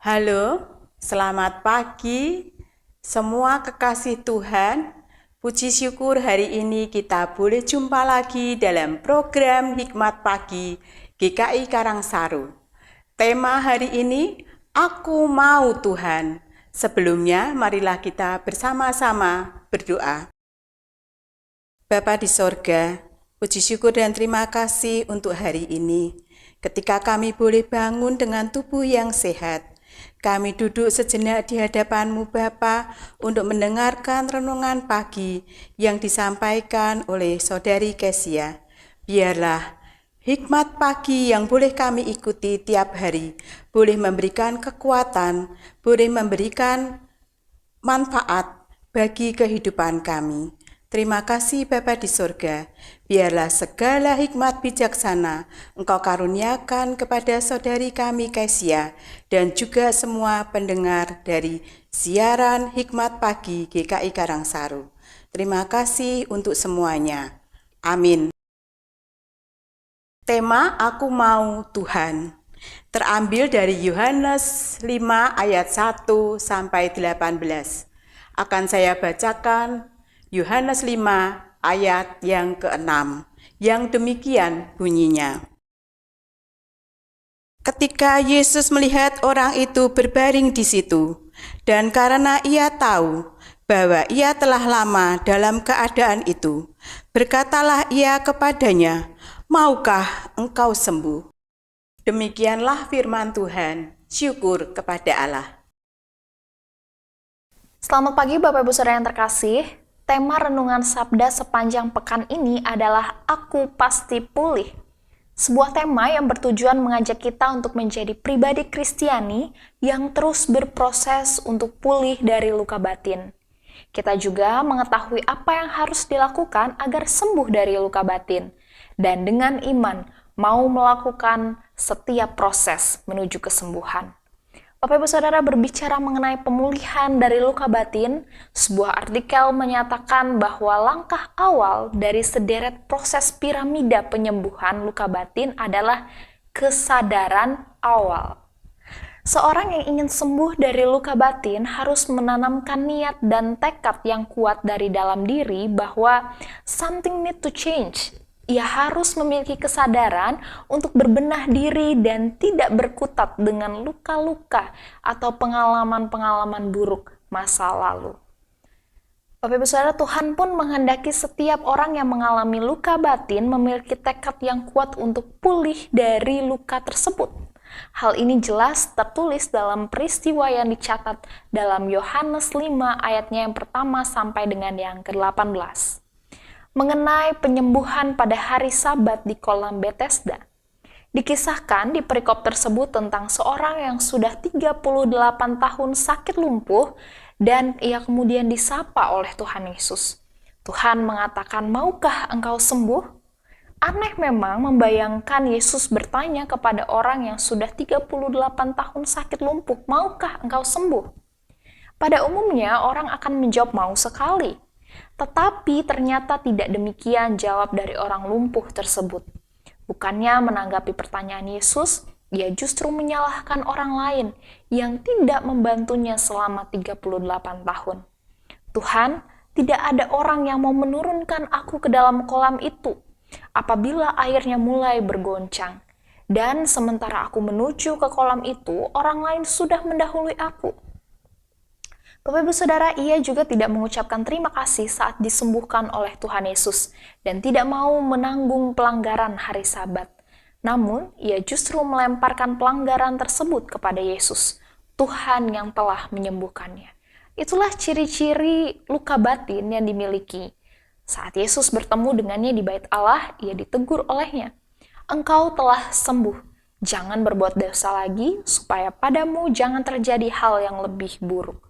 Halo, selamat pagi semua kekasih Tuhan. Puji syukur hari ini kita boleh jumpa lagi dalam program Hikmat Pagi GKI Karangsaru. Tema hari ini, Aku Mau Tuhan. Sebelumnya, marilah kita bersama-sama berdoa. Bapa di sorga, puji syukur dan terima kasih untuk hari ini. Ketika kami boleh bangun dengan tubuh yang sehat, kami duduk sejenak di hadapan-Mu Bapa untuk mendengarkan renungan pagi yang disampaikan oleh Saudari Kesia. Biarlah hikmat pagi yang boleh kami ikuti tiap hari, boleh memberikan kekuatan, boleh memberikan manfaat bagi kehidupan kami. Terima kasih Bapa di surga, biarlah segala hikmat bijaksana Engkau karuniakan kepada saudari kami Kesia dan juga semua pendengar dari siaran Hikmat Pagi GKI Karangsaru. Terima kasih untuk semuanya. Amin. Tema Aku Mau Tuhan terambil dari Yohanes 5 ayat 1 sampai 18. Akan saya bacakan Yohanes 5 ayat yang ke-6, yang demikian bunyinya. Ketika Yesus melihat orang itu berbaring di situ, dan karena ia tahu bahwa ia telah lama dalam keadaan itu, berkatalah ia kepadanya, "Maukah engkau sembuh?" Demikianlah firman Tuhan. Syukur kepada Allah. Selamat pagi Bapak Ibu Saudara yang terkasih. Tema renungan sabda sepanjang pekan ini adalah Aku Pasti Pulih. Sebuah tema yang bertujuan mengajak kita untuk menjadi pribadi Kristiani yang terus berproses untuk pulih dari luka batin. Kita juga mengetahui apa yang harus dilakukan agar sembuh dari luka batin. Dan dengan iman, mau melakukan setiap proses menuju kesembuhan. Bapak Ibu Saudara, berbicara mengenai pemulihan dari luka batin, sebuah artikel menyatakan bahwa langkah awal dari sederet proses piramida penyembuhan luka batin adalah kesadaran awal. Seorang yang ingin sembuh dari luka batin harus menanamkan niat dan tekad yang kuat dari dalam diri bahwa something need to change. Ia harus memiliki kesadaran untuk berbenah diri dan tidak berkutat dengan luka-luka atau pengalaman-pengalaman buruk masa lalu. Bapak Ibu Saudara, Tuhan pun menghendaki setiap orang yang mengalami luka batin memiliki tekad yang kuat untuk pulih dari luka tersebut. Hal ini jelas tertulis dalam peristiwa yang dicatat dalam Yohanes 5 ayatnya yang pertama sampai dengan yang ke-18. Mengenai penyembuhan pada hari Sabat di kolam Bethesda. Dikisahkan di perikop tersebut tentang seorang yang sudah 38 tahun sakit lumpuh dan ia kemudian disapa oleh Tuhan Yesus. Tuhan mengatakan, "Maukah engkau sembuh?" Aneh memang membayangkan Yesus bertanya kepada orang yang sudah 38 tahun sakit lumpuh, "Maukah engkau sembuh?" Pada umumnya orang akan menjawab, "Mau sekali." Tetapi ternyata tidak demikian jawab dari orang lumpuh tersebut. Bukannya menanggapi pertanyaan Yesus, ia justru menyalahkan orang lain yang tidak membantunya selama 38 tahun. "Tuhan, tidak ada orang yang mau menurunkan aku ke dalam kolam itu apabila airnya mulai bergoncang. Dan sementara aku menuju ke kolam itu, orang lain sudah mendahului aku." Bapak Ibu Saudara, ia juga tidak mengucapkan terima kasih saat disembuhkan oleh Tuhan Yesus dan tidak mau menanggung pelanggaran hari Sabat. Namun, ia justru melemparkan pelanggaran tersebut kepada Yesus, Tuhan yang telah menyembuhkannya. Itulah ciri-ciri luka batin yang dimiliki. Saat Yesus bertemu dengannya di Bait Allah, ia ditegur olehnya, "Engkau telah sembuh, jangan berbuat dosa lagi, supaya padamu jangan terjadi hal yang lebih buruk."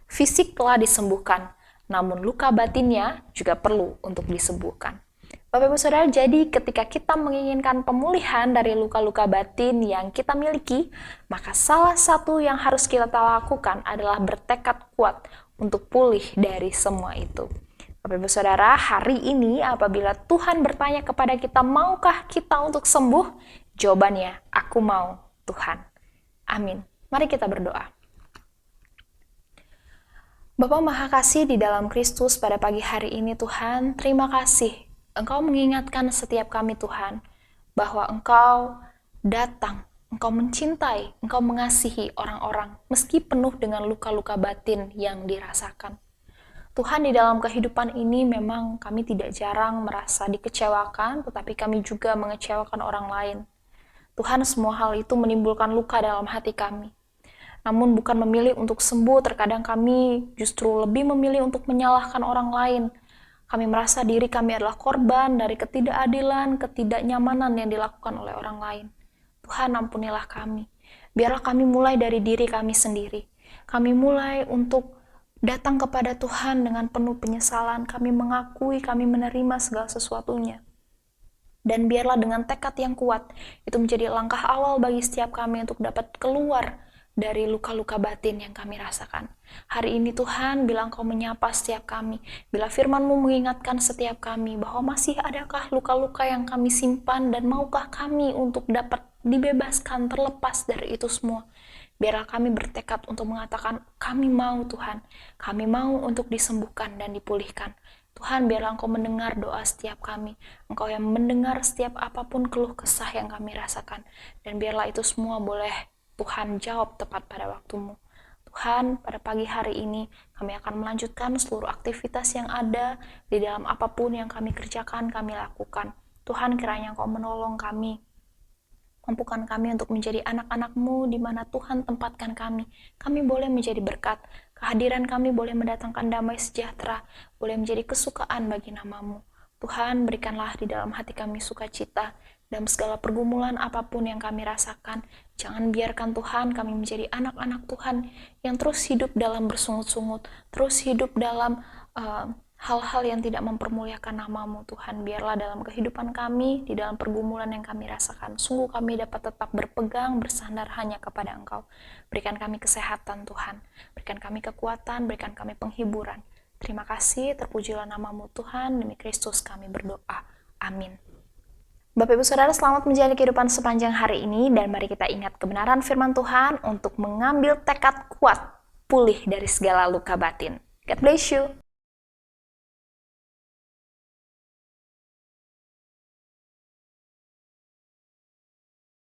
Fisik telah disembuhkan, namun luka batinnya juga perlu untuk disembuhkan. Bapak Ibu Saudara, jadi ketika kita menginginkan pemulihan dari luka-luka batin yang kita miliki, maka salah satu yang harus kita lakukan adalah bertekad kuat untuk pulih dari semua itu. Bapak Ibu Saudara, hari ini apabila Tuhan bertanya kepada kita, maukah kita untuk sembuh? Jawabannya, aku mau, Tuhan. Amin. Mari kita berdoa. Bapa Maha Kasih di dalam Kristus, pada pagi hari ini Tuhan, terima kasih Engkau mengingatkan setiap kami Tuhan, bahwa Engkau datang, Engkau mencintai, Engkau mengasihi orang-orang, meski penuh dengan luka-luka batin yang dirasakan. Tuhan, di dalam kehidupan ini memang kami tidak jarang merasa dikecewakan, tetapi kami juga mengecewakan orang lain. Tuhan, semua hal itu menimbulkan luka dalam hati kami. Namun bukan memilih untuk sembuh, terkadang kami justru lebih memilih untuk menyalahkan orang lain. Kami merasa diri kami adalah korban dari ketidakadilan, ketidaknyamanan yang dilakukan oleh orang lain. Tuhan, ampunilah kami. Biarlah kami mulai dari diri kami sendiri. Kami mulai untuk datang kepada Tuhan dengan penuh penyesalan. Kami mengakui, kami menerima segala sesuatunya. Dan biarlah dengan tekad yang kuat, itu menjadi langkah awal bagi setiap kami untuk dapat keluar dari luka-luka batin yang kami rasakan. Hari ini Tuhan, bila Engkau menyapa setiap kami, bila firman-Mu mengingatkan setiap kami bahwa masih adakah luka-luka yang kami simpan dan maukah kami untuk dapat dibebaskan terlepas dari itu semua. Biarlah kami bertekad untuk mengatakan, kami mau Tuhan, kami mau untuk disembuhkan dan dipulihkan. Tuhan, biarlah Engkau mendengar doa setiap kami. Engkau yang mendengar setiap apapun keluh kesah yang kami rasakan. Dan biarlah itu semua boleh Tuhan jawab tepat pada waktu-Mu. Tuhan, pada pagi hari ini kami akan melanjutkan seluruh aktivitas yang ada di dalam apapun yang kami kerjakan, kami lakukan. Tuhan, kiranya Engkau menolong kami, mampukan kami untuk menjadi anak-anak-Mu di mana Tuhan tempatkan kami. Kami boleh menjadi berkat. Kehadiran kami boleh mendatangkan damai sejahtera, boleh menjadi kesukaan bagi nama-Mu. Tuhan, berikanlah di dalam hati kami sukacita dalam segala pergumulan apapun yang kami rasakan. Jangan biarkan Tuhan kami menjadi anak-anak Tuhan yang terus hidup dalam bersungut-sungut, terus hidup dalam hal-hal yang tidak mempermuliakan nama-Mu. Tuhan, biarlah dalam kehidupan kami, di dalam pergumulan yang kami rasakan, sungguh kami dapat tetap berpegang, bersandar hanya kepada Engkau. Berikan kami kesehatan Tuhan, berikan kami kekuatan, berikan kami penghiburan. Terima kasih, terpujilah nama-Mu Tuhan, demi Kristus kami berdoa. Amin. Bapak Ibu Saudara, selamat menjalani kehidupan sepanjang hari ini, dan mari kita ingat kebenaran firman Tuhan untuk mengambil tekad kuat pulih dari segala luka batin. God bless you.